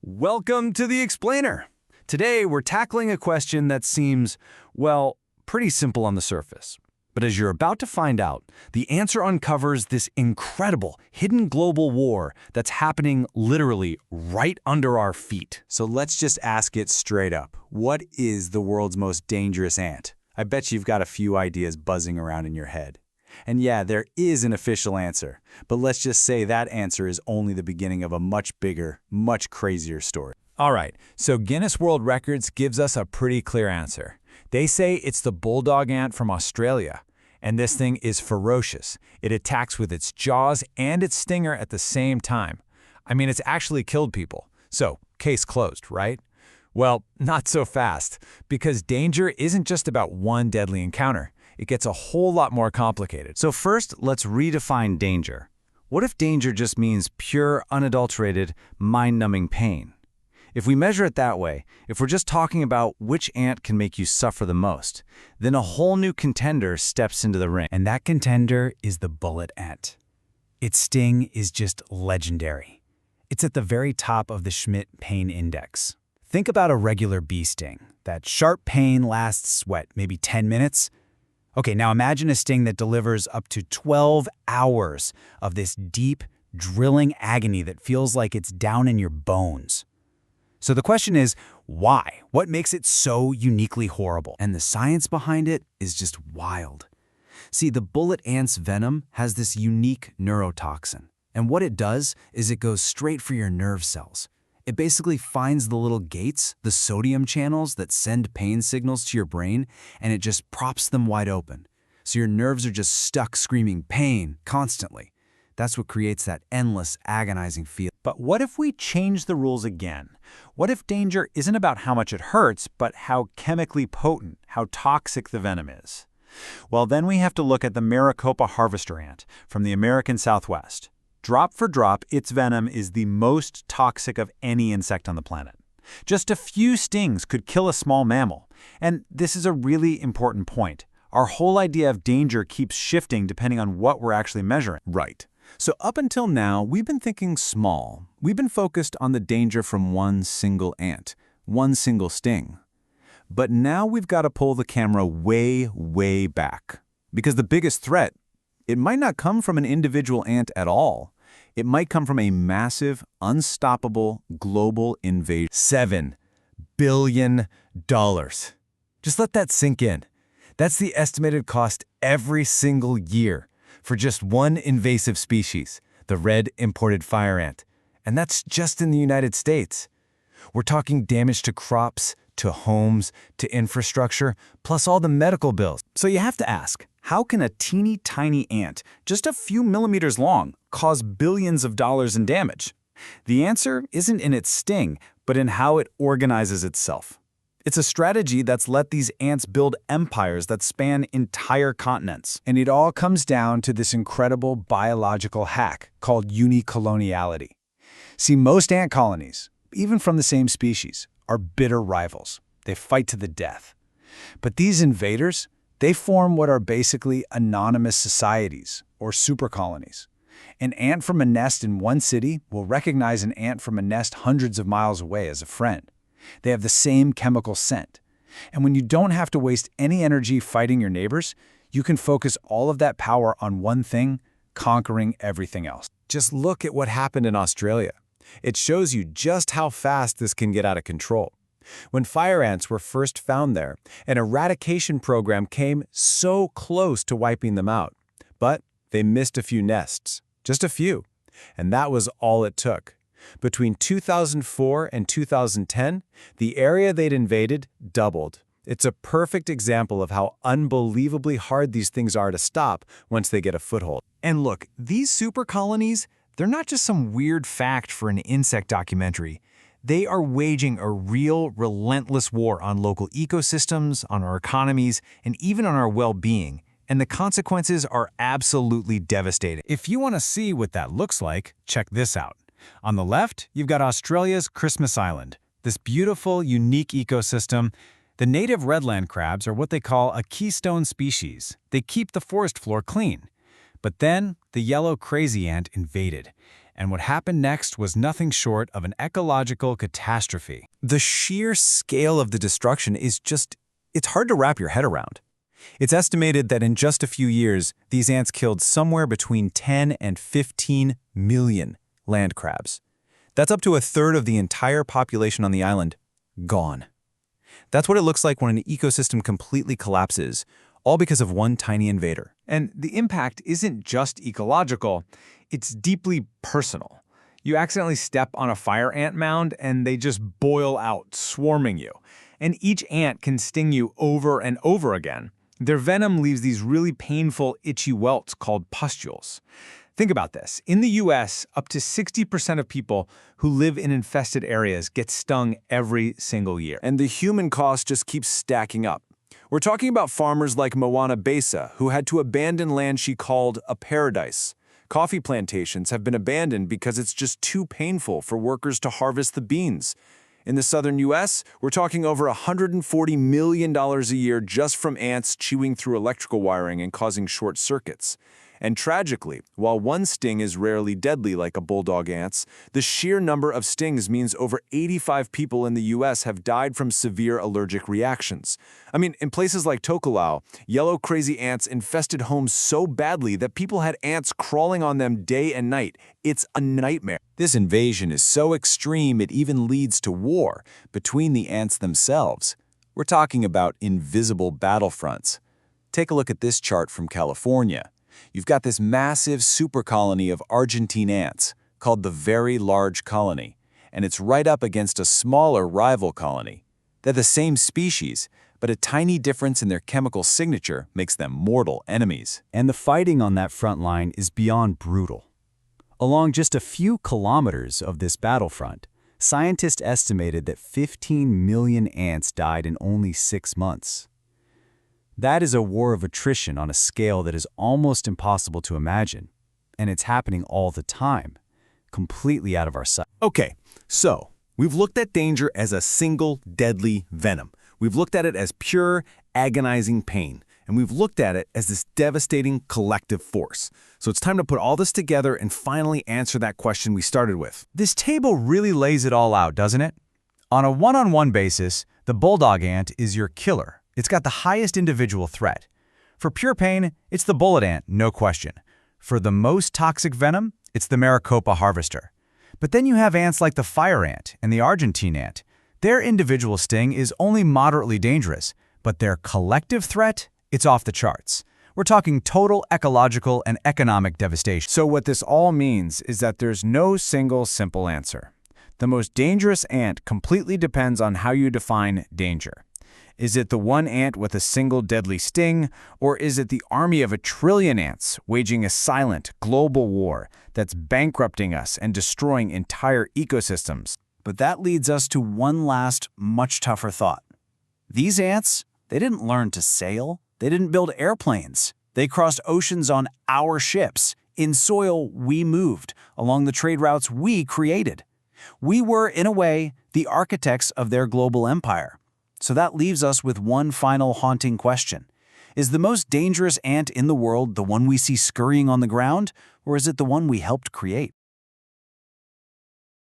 Welcome to The Explainer. Today, we're tackling a question that seems, well, pretty simple on the surface. But as you're about to find out, the answer uncovers this incredible hidden global war that's happening literally right under our feet. So let's just ask it straight up. What is the world's most dangerous ant? I bet you've got a few ideas buzzing around in your head. And yeah, there is an official answer, but let's just say that answer is only the beginning of a much bigger, much crazier story. All right, so Guinness World Records gives us a pretty clear answer. They say it's the bulldog ant from Australia, and this thing is ferocious. It attacks with its jaws and its stinger at the same time. I mean, it's actually killed people. So, case closed, right? Well, not so fast, because danger isn't just about one deadly encounter. It gets a whole lot more complicated. So first, let's redefine danger. What if danger just means pure, unadulterated, mind-numbing pain? If we measure it that way, if we're just talking about which ant can make you suffer the most, then a whole new contender steps into the ring. And that contender is the bullet ant. Its sting is just legendary. It's at the very top of the Schmidt Pain Index. Think about a regular bee sting. That sharp pain lasts, maybe 10 minutes? Okay, now imagine a sting that delivers up to 12 hours of this deep, drilling agony that feels like it's down in your bones. So the question is, why? What makes it so uniquely horrible? And the science behind it is just wild. See, the bullet ant's venom has this unique neurotoxin. And what it does is it goes straight for your nerve cells. It basically finds the little gates, the sodium channels that send pain signals to your brain, and it just props them wide open. So your nerves are just stuck screaming pain constantly. That's what creates that endless, agonizing feeling. But what if we change the rules again? What if danger isn't about how much it hurts, but how chemically potent, how toxic the venom is? Well, then we have to look at the Maricopa harvester ant from the American Southwest. Drop for drop, its venom is the most toxic of any insect on the planet. Just a few stings could kill a small mammal. And this is a really important point. Our whole idea of danger keeps shifting depending on what we're actually measuring. Right. So up until now, we've been thinking small. We've been focused on the danger from one single ant, one single sting. But now we've got to pull the camera way, way back. Because the biggest threat, it might not come from an individual ant at all. It might come from a massive, unstoppable, global invasion. $7 billion. Just let that sink in. That's the estimated cost every single year for just one invasive species, the red imported fire ant. And that's just in the United States. We're talking damage to crops, to homes, to infrastructure, plus all the medical bills. So you have to ask, how can a teeny tiny ant, just a few millimeters long, cause billions of dollars in damage? The answer isn't in its sting, but in how it organizes itself. It's a strategy that's let these ants build empires that span entire continents. And it all comes down to this incredible biological hack called unicoloniality. See, most ant colonies, even from the same species, are bitter rivals. They fight to the death. But these invaders, they form what are basically anonymous societies, or supercolonies. An ant from a nest in one city will recognize an ant from a nest hundreds of miles away as a friend. They have the same chemical scent. And when you don't have to waste any energy fighting your neighbors, you can focus all of that power on one thing, conquering everything else. Just look at what happened in Australia. It shows you just how fast this can get out of control. When fire ants were first found there, an eradication program came so close to wiping them out. But they missed a few nests, just a few. And that was all it took. Between 2004 and 2010, the area they'd invaded doubled. It's a perfect example of how unbelievably hard these things are to stop once they get a foothold. And look, these super colonies, they're not just some weird fact for an insect documentary. They are waging a real, relentless war on local ecosystems, on our economies, and even on our well-being. And the consequences are absolutely devastating. If you want to see what that looks like, check this out. On the left, you've got Australia's Christmas Island, this beautiful, unique ecosystem. The native redland crabs are what they call a keystone species. They keep the forest floor clean. But then, the yellow crazy ant invaded. And what happened next was nothing short of an ecological catastrophe. The sheer scale of the destruction is it's hard to wrap your head around. It's estimated that in just a few years, these ants killed somewhere between 10 and 15 million land crabs. That's up to a third of the entire population on the island gone. That's what it looks like when an ecosystem completely collapses, all because of one tiny invader. And the impact isn't just ecological, it's deeply personal. You accidentally step on a fire ant mound and they just boil out, swarming you. And each ant can sting you over and over again. Their venom leaves these really painful, itchy welts called pustules. Think about this. In the US, up to 60% of people who live in infested areas get stung every single year. And the human cost just keeps stacking up. We're talking about farmers like Moana Besa, who had to abandon land she called a paradise. Coffee plantations have been abandoned because it's just too painful for workers to harvest the beans. In the southern U.S., we're talking over $140 million a year just from ants chewing through electrical wiring and causing short circuits. And tragically, while one sting is rarely deadly like a bulldog ant's, the sheer number of stings means over 85 people in the U.S. have died from severe allergic reactions. I mean, in places like Tokelau, yellow crazy ants infested homes so badly that people had ants crawling on them day and night. It's a nightmare. This invasion is so extreme it even leads to war between the ants themselves. We're talking about invisible battlefronts. Take a look at this chart from California. You've got this massive supercolony of Argentine ants, called the Very Large Colony, and it's right up against a smaller rival colony. They're the same species, but a tiny difference in their chemical signature makes them mortal enemies. And the fighting on that front line is beyond brutal. Along just a few kilometers of this battlefront, scientists estimated that 15 million ants died in only 6 months. That is a war of attrition on a scale that is almost impossible to imagine, and it's happening all the time, completely out of our sight. Okay, so we've looked at danger as a single deadly venom. We've looked at it as pure, agonizing pain, and we've looked at it as this devastating collective force. So it's time to put all this together and finally answer that question we started with. This table really lays it all out, doesn't it? On a one-on-one basis, the bulldog ant is your killer. It's got the highest individual threat. For pure pain, it's the bullet ant, no question. For the most toxic venom, it's the Maricopa harvester. But then you have ants like the fire ant and the Argentine ant. Their individual sting is only moderately dangerous, but their collective threat, it's off the charts. We're talking total ecological and economic devastation. So what this all means is that there's no single simple answer. The most dangerous ant completely depends on how you define danger. Is it the one ant with a single deadly sting, or is it the army of 1 trillion ants waging a silent, global war that's bankrupting us and destroying entire ecosystems? But that leads us to one last, much tougher thought. These ants, they didn't learn to sail. They didn't build airplanes. They crossed oceans on our ships, in soil we moved, along the trade routes we created. We were, in a way, the architects of their global empire. So that leaves us with one final haunting question. Is the most dangerous ant in the world the one we see scurrying on the ground, or is it the one we helped create?